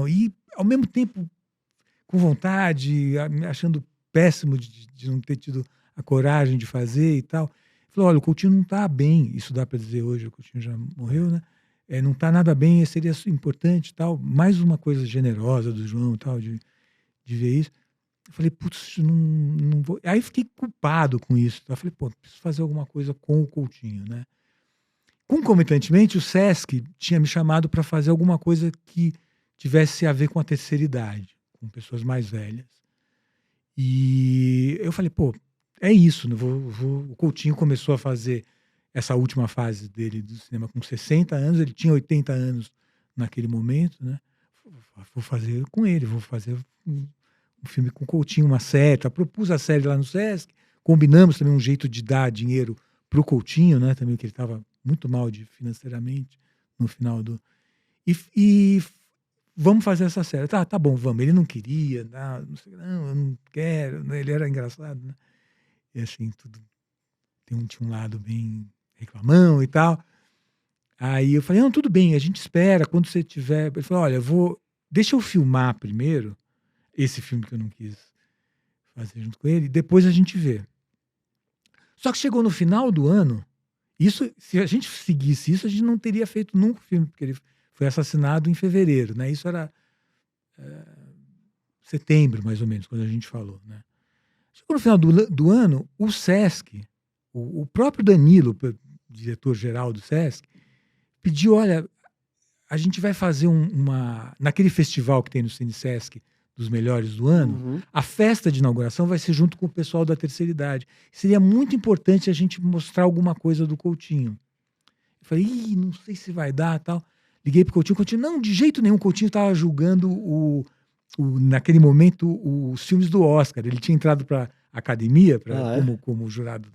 E ao mesmo tempo, com vontade, achando péssimo de não ter tido a coragem de fazer e tal. Ele falou, olha, o Coutinho não está bem, isso dá para dizer hoje, o Coutinho já morreu, né? Não está nada bem, seria importante e tal. Mais uma coisa generosa do João e tal, de ver isso. Eu falei, putz, não vou... Aí fiquei culpado com isso. Eu falei, preciso fazer alguma coisa com o Coutinho, né? Concomitantemente, o Sesc tinha me chamado para fazer alguma coisa que tivesse a ver com a terceira idade, com pessoas mais velhas. E eu falei, é isso, né? O Coutinho começou a fazer essa última fase dele do cinema com 60 anos, ele tinha 80 anos naquele momento, né? Vou fazer com ele, vou fazer um filme com o Coutinho, uma série. Propus a série lá no Sesc, combinamos também um jeito de dar dinheiro pro Coutinho, né? Também que ele estava muito mal financeiramente no final do... E vamos fazer essa série. Tá bom, vamos. Ele não queria, não sei, não, eu não quero. Né? Ele era engraçado, né? E assim, tudo tinha um lado bem reclamão e tal. Aí eu falei, não, tudo bem, a gente espera, quando você tiver... Ele falou, olha, deixa eu filmar primeiro esse filme que eu não quis fazer junto com ele, depois a gente vê. Só que chegou no final do ano, se a gente seguisse isso, a gente não teria feito nunca o filme, porque ele foi assassinado em fevereiro, né? Isso era setembro, mais ou menos, quando a gente falou, né? Chegou no final do ano, o Sesc, o próprio Danilo, diretor-geral do Sesc, pediu, olha, a gente vai fazer naquele festival que tem no Cine Sesc, dos melhores do ano, a festa de inauguração vai ser junto com o pessoal da terceira idade. Seria muito importante a gente mostrar alguma coisa do Coutinho. Eu falei, não sei se vai dar, tal. Liguei pro Coutinho, não, de jeito nenhum, o Coutinho estava julgando naquele momento os filmes do Oscar. Ele tinha entrado para a academia como jurado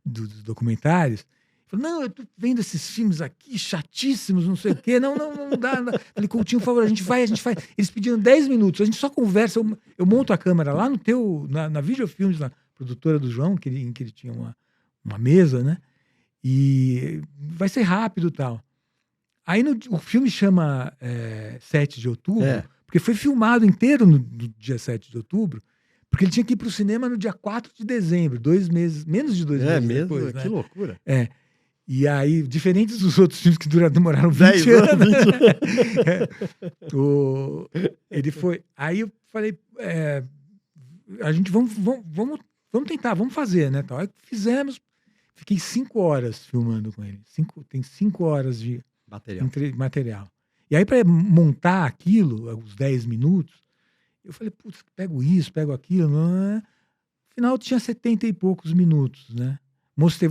dos documentários. Falei, não, eu tô vendo esses filmes aqui, chatíssimos, não sei o quê. Não dá. Falei, Coutinho, por favor, a gente faz. Eles pediram 10 minutos, a gente só conversa. Eu monto a câmera lá na Videofilmes, na produtora do João, em que ele tinha uma mesa, né? E vai ser rápido e tal. Aí o filme chama 7 de outubro, porque foi filmado inteiro no dia 7 de outubro, porque ele tinha que ir para o cinema no dia 4 de dezembro, 2 meses, menos de 2 meses mesmo? depois. Né? Que loucura. E aí, diferente dos outros filmes que demoraram 20 anos. Ele foi. Aí eu falei, a gente vamos tentar, vamos fazer, né? Tal. Aí fizemos, fiquei 5 horas filmando com ele. Tem 5 horas de material. E aí, para montar aquilo, os 10 minutos, eu falei, putz, pego isso, pego aquilo. No final tinha 70 e poucos minutos, né? Mostrei,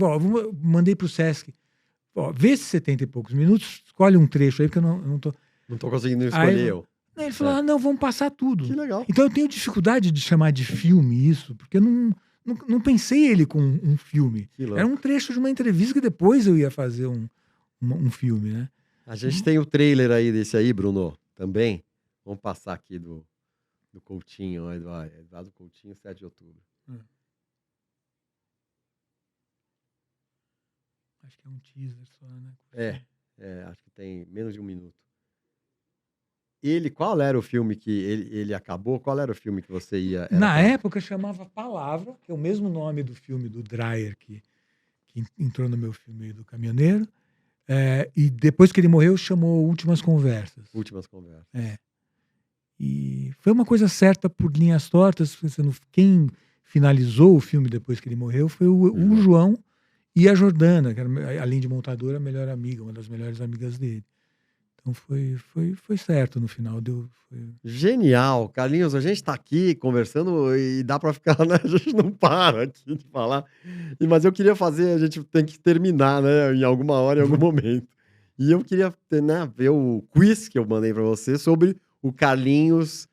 mandei pro Sesc, vê esses 70 e poucos minutos, escolhe um trecho aí, porque eu não tô... Não tô conseguindo escolher eu. Ele falou, não, vamos passar tudo. Que legal. Então eu tenho dificuldade de chamar de filme isso, porque eu não pensei ele com um filme. Era um trecho de uma entrevista que depois eu ia fazer um filme, né? A gente tem o trailer aí desse aí, Bruno, também. Vamos passar aqui do Coutinho, Eduardo Coutinho, 7 de outubro. Acho que é um teaser só, né? Acho que tem menos de 1 minuto. Qual era o filme que ele acabou? Qual era o filme que você ia... Na época chamava Palavra, que é o mesmo nome do filme do Dreyer que entrou no meu filme do Caminhoneiro. E depois que ele morreu, chamou Últimas Conversas. Últimas Conversas. E foi uma coisa certa por linhas tortas. Quem finalizou o filme depois que ele morreu foi o João e a Jordana, que era, além de montadora, a melhor amiga, uma das melhores amigas dele. Então foi certo no final. Genial, Carlinhos, a gente tá aqui conversando e dá pra ficar, né? A gente não para aqui de falar. Mas eu queria a gente tem que terminar, né? Em alguma hora, em algum momento. E eu queria, né, ver o quiz que eu mandei pra você sobre o Carlinhos.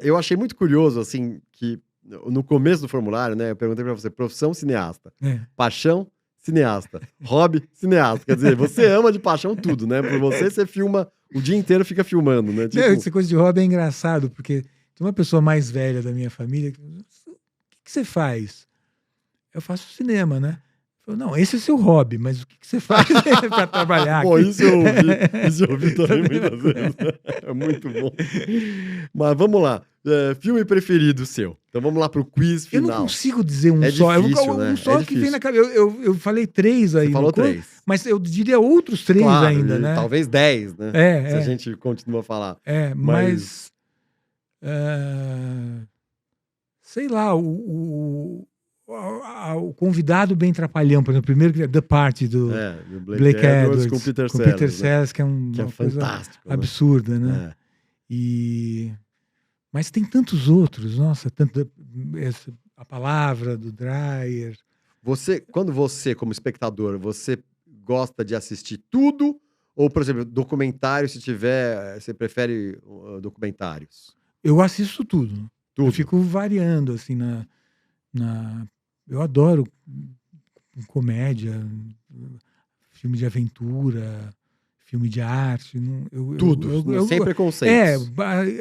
Eu achei muito curioso, assim, que no começo do formulário, né? Eu perguntei pra você, profissão cineasta, paixão cineasta, hobby cineasta. Quer dizer, você ama de paixão tudo, né? Por você filma o dia inteiro, fica filmando, né? Tipo... Essa coisa de hobby é engraçado, porque tem uma pessoa mais velha da minha família que o que você faz? Eu faço cinema, né? Eu falo, não, esse é seu hobby, mas o que você faz para trabalhar? Pô, isso eu ouvi também muitas vezes. É muito bom. Mas vamos lá. Filme preferido seu. Então vamos lá pro quiz final. Eu não consigo dizer um só. Difícil, né? Um só que vem na cabeça. Eu falei 3 aí. Você falou 3. Mas eu diria outros 3 ainda, né? Talvez 10, né? Se a gente continua a falar. Mas... sei lá, o Convidado Bem Trapalhão, por exemplo, o primeiro, The Party, do Blake Edwards, com Peter Sellers, que é uma coisa absurda, né? Mas tem tantos outros, nossa, A Palavra, do Dreyer. Quando você, como espectador, você gosta de assistir tudo? Ou, por exemplo, documentário, se tiver, você prefere documentários? Eu assisto tudo. Eu fico variando, assim, eu adoro comédia, filme de aventura, filme de arte. Tudo, sem preconceitos.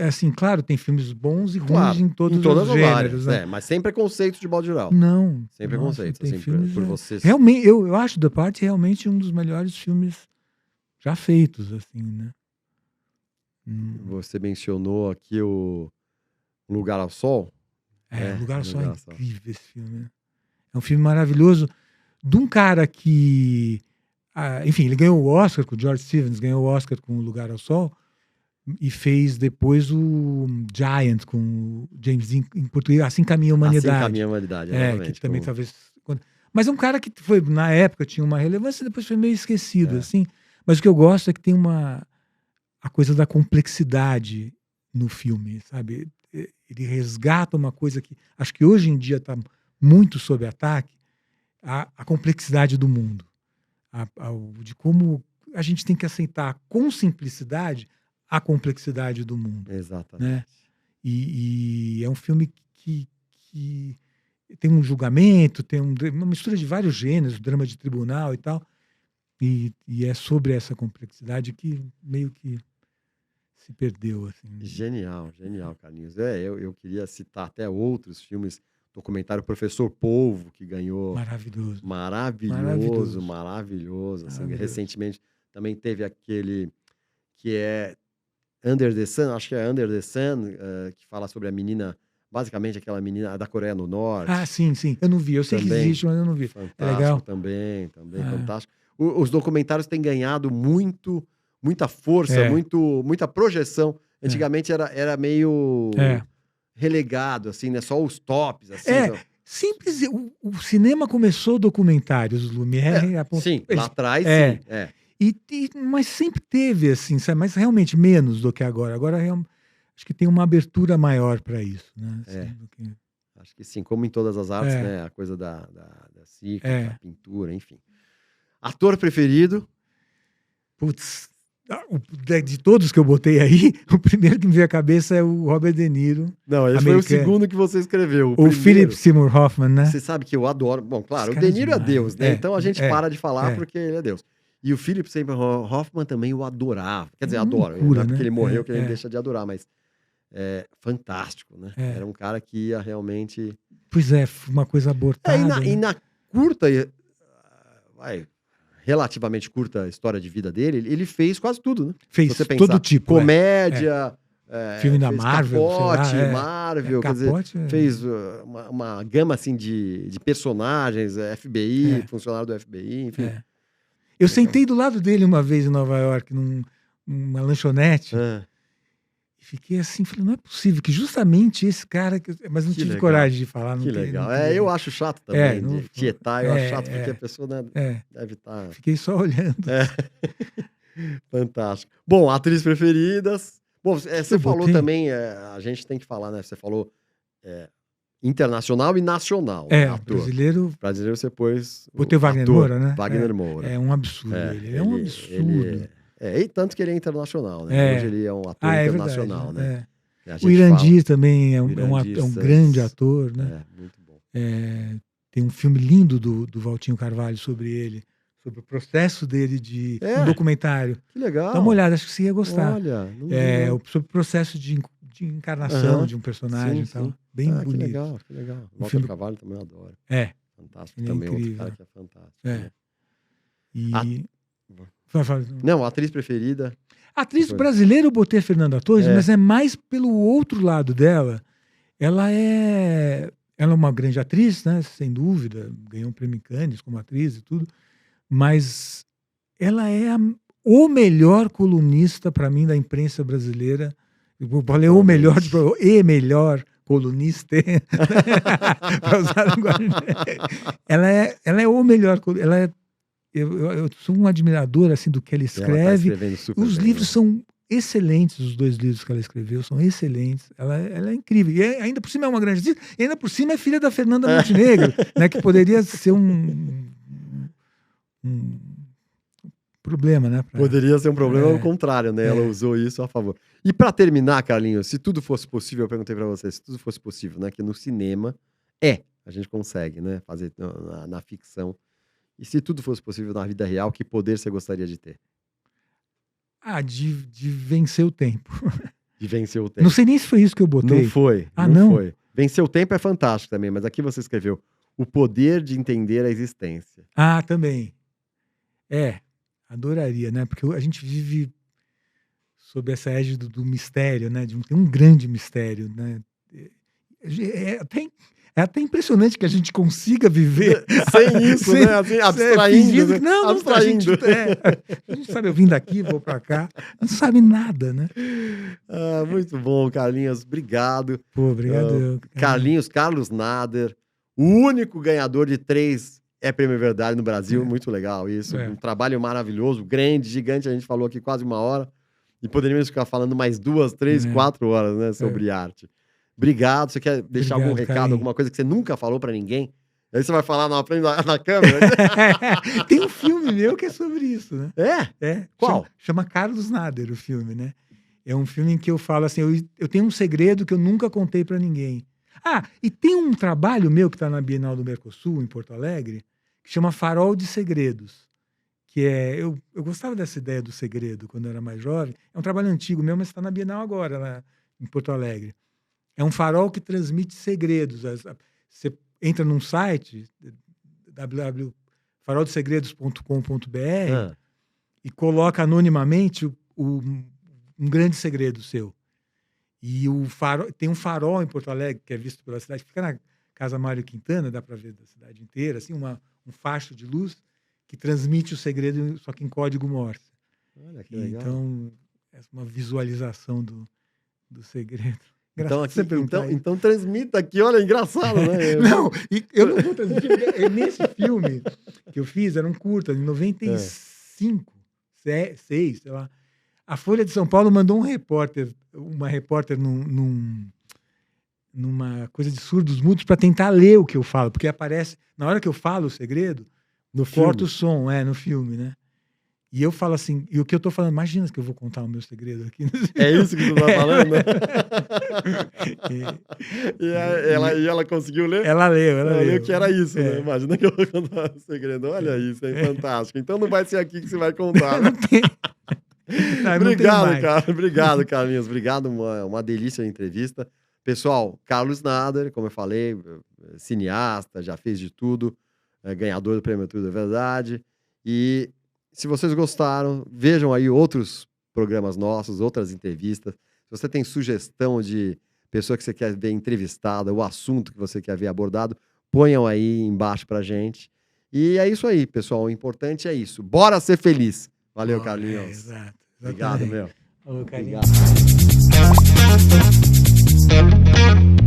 Assim, claro, tem filmes bons e ruins Claro, em todos os todas as gêneros, áreas, né? mas sem preconceitos de modo geral. Não. Sem Nossa, preconceitos, tem assim, filmes, por vocês. Realmente, eu acho The Party realmente um dos melhores filmes já feitos, assim, né? Você mencionou aqui o Lugar ao Sol. Lugar ao Sol é Lugar ao Sol. incrível esse filme, né? É um filme maravilhoso de um cara que... enfim, ele ganhou o Oscar com o George Stevens, ganhou o Oscar com o Lugar ao Sol e fez depois o Giant com o James Dean em português, Assim Caminha a Humanidade. Assim Caminha a Humanidade, exatamente. Que também talvez... Mas é um cara que foi, na época, tinha uma relevância e depois foi meio esquecido, assim. Mas o que eu gosto é que tem a coisa da complexidade no filme, sabe? Ele resgata uma coisa que acho que hoje em dia está muito sob ataque, a complexidade do mundo. De como a gente tem que aceitar com simplicidade a complexidade do mundo. Exatamente. Né? E é um filme que tem um julgamento, tem uma mistura de vários gêneros, drama de tribunal e tal, e é sobre essa complexidade que meio que se perdeu. Assim. Genial, Carlinhos. Eu queria citar até outros filmes, documentário Professor Polvo, que ganhou... Maravilhoso. Assim, recentemente também teve aquele que é Under the Sun, acho que é Under the Sun, que fala sobre a menina, basicamente aquela menina da Coreia do Norte. Sim, eu não vi, eu sei também, que existe, mas eu não vi. Fantástico, é legal. Também fantástico. Os documentários têm ganhado muita força, muita projeção. Antigamente era meio relegado, assim, né? Só os tops, assim. Simples, o cinema começou documentários, Lumière... sim, lá atrás, sim. Mas sempre teve, assim, sabe? Mas realmente menos do que agora. Agora, acho que tem uma abertura maior para isso, né? Assim, Acho que sim, como em todas as artes, né? A coisa da crítica, da pintura, enfim. Ator preferido? Putz, de todos que eu botei aí, o primeiro que me veio à cabeça é o Robert De Niro. Não, esse foi o segundo que você escreveu. O Philip Seymour Hoffman, né? Você sabe que eu adoro. Bom, claro, o De Niro é Deus, né? Então a gente para de falar porque ele é Deus. E o Philip Seymour Hoffman também eu adorava. Quer dizer, adoro. Não é porque ele morreu que a gente deixa de adorar, mas fantástico, né? Era um cara que ia realmente... Pois uma coisa abortada. E na curta, relativamente curta história de vida dele, ele fez quase tudo, né? Fez todo tipo. Comédia, filme da Marvel, Capote, Marvel, quer dizer, fez uma gama assim de personagens, FBI, funcionário do FBI, enfim. Eu sentei do lado dele uma vez em Nova York, numa lanchonete, e fiquei assim, falei, não é possível que justamente esse cara... Mas não tive coragem de falar. Que legal. Eu acho chato também, de tietar, eu acho chato porque a pessoa deve estar... Fiquei só olhando. Fantástico. Bom, atrizes preferidas... Bom, você falou também, a gente tem que falar, né? Você falou internacional e nacional. Ator. Brasileiro você pôs... Botei o Wagner Moura, né? Wagner Moura. É um absurdo. Ele é um absurdo. E tanto que ele é internacional, né? Hoje ele é um ator internacional, verdade, né? O Irandir também é um grande ator, né? Muito bom. Tem um filme lindo do Valtinho Carvalho sobre ele, sobre o processo dele um documentário. Que legal. Dá uma olhada, acho que você ia gostar. Olha, sobre o processo de encarnação de um personagem e tal. Bem bonito. Que legal. Walter Carvalho também eu adoro. Fantástico. Também outro cara que é fantástico. Né? Não, atriz preferida. Atriz brasileira eu botei a Fernanda Torres, mas é mais pelo outro lado dela. Ela é uma grande atriz, né? Sem dúvida, ganhou um prêmio Cannes como atriz e tudo, mas ela é o melhor colunista para mim da imprensa brasileira. Eu falei melhor colunista, para usar a linguagem. Ela é o melhor. Eu sou um admirador assim do que ela escreve. Os livros são excelentes, os 2 livros que ela escreveu são excelentes. Ela é incrível. E ainda por cima é uma grande atriz, e ainda por cima é filha da Fernanda Montenegro, né, que poderia ser um problema, né? Poderia ser um problema ao contrário, né? Ela usou isso a favor. E para terminar, Carlinhos, se tudo fosse possível, eu perguntei para você, se tudo fosse possível, né? Que no cinema a gente consegue, né? Fazer na ficção. E se tudo fosse possível na vida real, que poder você gostaria de ter? De vencer o tempo. De vencer o tempo. Não sei nem se foi isso que eu botei. Não foi. Não foi. Vencer o tempo é fantástico também, mas aqui você escreveu o poder de entender a existência. Também. Adoraria, né? Porque a gente vive sob essa égide do mistério, né? Tem um grande mistério, né? É até impressionante que a gente consiga viver sem isso, né? Assim, abstraindo. Não, abstraindo. A gente sabe, eu vim daqui, vou pra cá. Não sabe nada, né? Muito bom, Carlinhos. Obrigado. Pô, obrigado. Carlos Nader, o único ganhador de 3 Prêmio Verdade no Brasil. Muito legal isso. Um trabalho maravilhoso, grande, gigante. A gente falou aqui quase 1 hora. E poderíamos ficar falando mais 2, 3, 4 horas, né, sobre arte. Obrigado. Você quer deixar algum recado, Carinho. alguma coisa que você nunca falou pra ninguém? Aí você vai falar na câmera. Tem um filme meu que é sobre isso, né? Qual? Chama Carlos Nader, o filme, né? É um filme em que eu falo assim, eu tenho um segredo que eu nunca contei pra ninguém. E tem um trabalho meu que tá na Bienal do Mercosul, em Porto Alegre, que chama Farol de Segredos. Que eu gostava dessa ideia do segredo quando eu era mais jovem. É um trabalho antigo meu, mas está na Bienal agora, lá em Porto Alegre. É um farol que transmite segredos. Você entra num site, www.faroldesegredos.com.br, e coloca anonimamente um grande segredo seu. E tem um farol em Porto Alegre, que é visto pela cidade, fica na Casa Mário Quintana, dá para ver da cidade inteira, assim, um facho de luz que transmite o segredo, só que em código Morse. Olha que legal. Então, é uma visualização do segredo. Então transmita aqui, olha, engraçado, né? Não, eu não vou transmitir. Nesse filme que eu fiz, era um curta, em 95, 6, sei lá. A Folha de São Paulo mandou uma repórter numa coisa de surdos mudos para tentar ler o que eu falo, porque aparece, na hora que eu falo o segredo, corta o som, no filme, né? E eu falo assim, e o que eu tô falando, imagina que eu vou contar o meu segredo aqui. É isso que você tá falando? E ela conseguiu ler? Ela leu que era isso, né? Imagina que eu vou contar o segredo. Olha isso, é fantástico. Então não vai ser aqui que você vai contar, né? Não tem. Obrigado, cara. Obrigado, Carlinhos. Obrigado, uma delícia a entrevista. Pessoal, Carlos Nader, como eu falei, cineasta, já fez de tudo, ganhador do Prêmio Tudo é Verdade. E se vocês gostaram, vejam aí outros programas nossos, outras entrevistas. Se você tem sugestão de pessoa que você quer ver entrevistada, o assunto que você quer ver abordado, ponham aí embaixo pra gente. E é isso aí, pessoal. O importante é isso. Bora ser feliz. Valeu, Carlinhos. Exato. Obrigado, meu. Falou, Carlinhos. Obrigado.